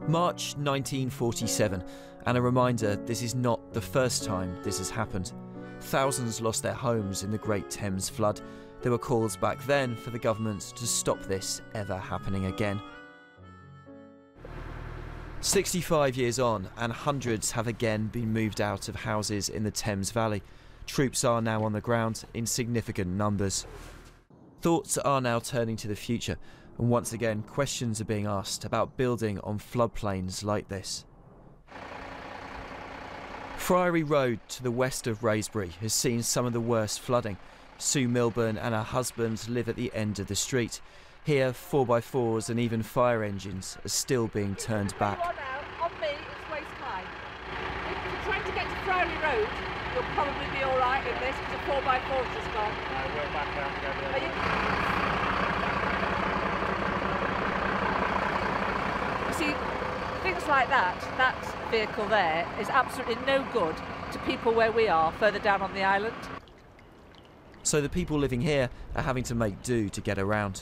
March 1947, and a reminder this is not the first time this has happened. Thousands lost their homes in the Great Thames Flood. There were calls back then for the government to stop this ever happening again. 65 years on, and hundreds have again been moved out of houses in the Thames Valley. Troops are now on the ground in significant numbers. Thoughts are now turning to the future, and once again questions are being asked about building on floodplains like this. Friary Road to the west of Wraysbury has seen some of the worst flooding. Sue Milburn and her husband live at the end of the street. Here, 4x4s and even fire engines are still being turned back. On me, it's waist high. If you're trying to get to Friary Road, you'll probably be all right in this because a 4x4's just gone. No, we're back out together. You see, things like that vehicle there is absolutely no good to people where we are, further down on the island. So the people living here are having to make do to get around.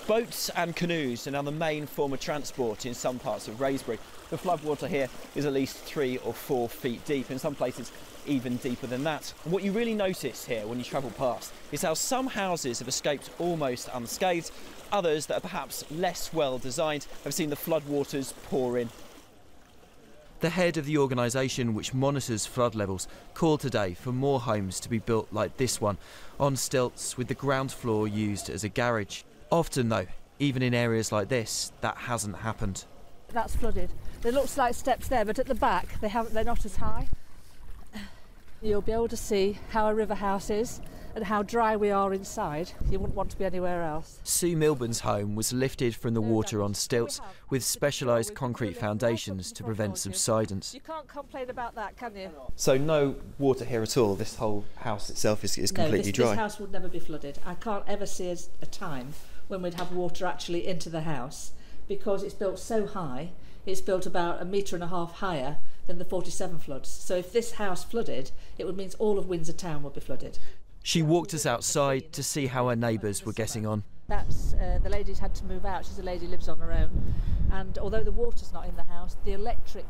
Boats and canoes are now the main form of transport in some parts of Wraysbury. The floodwater here is at least 3 or 4 feet deep, in some places even deeper than that. And what you really notice here when you travel past is how some houses have escaped almost unscathed. Others that are perhaps less well designed have seen the floodwaters pour in. The head of the organisation which monitors flood levels called today for more homes to be built like this one, on stilts with the ground floor used as a garage. Often though, even in areas like this, that hasn't happened. That's flooded. There looks like steps there, but at the back they're not as high. You'll be able to see how a river house is and how dry we are inside. You wouldn't want to be anywhere else. Sue Milburn's home was lifted from the water on stilts with specialised concrete foundations to prevent subsidence. You can't complain about that, can you? So no water here at all? This whole house itself is completely dry? No, this house would never be flooded. I can't ever see a time when we'd have water actually into the house, because it's built so high. It's built about 1.5 metres higher than the 47 floods. So if this house flooded, it would mean all of Windsor town would be flooded. She walked us outside to see how her neighbours were getting on. That's the lady's had to move out. She's a lady who lives on her own, and although the water's not in the house, the electric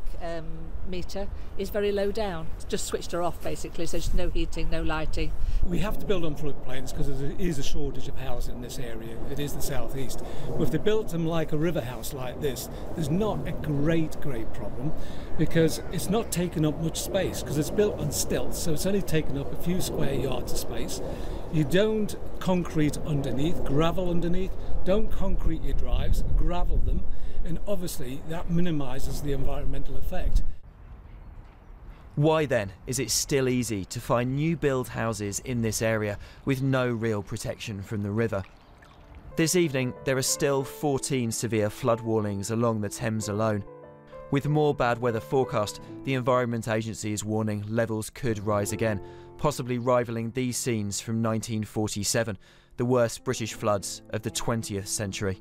meter is very low down. It's just switched her off basically, so there's no heating, no lighting. We have to build on floodplains because there is a shortage of housing in this area. It is the southeast. But if they built them like a river house like this, there's not a great problem, because it's not taking up much space because it's built on stilts, so it's only taking up a few square yards of space. You don't concrete underneath, gravel underneath. Don't concrete your drives, gravel them, and obviously that minimises the environmental effect. Why then is it still easy to find new build houses in this area with no real protection from the river? This evening there are still 14 severe flood warnings along the Thames alone. With more bad weather forecast, the Environment Agency is warning levels could rise again, possibly rivalling these scenes from 1947, the worst British floods of the 20th century.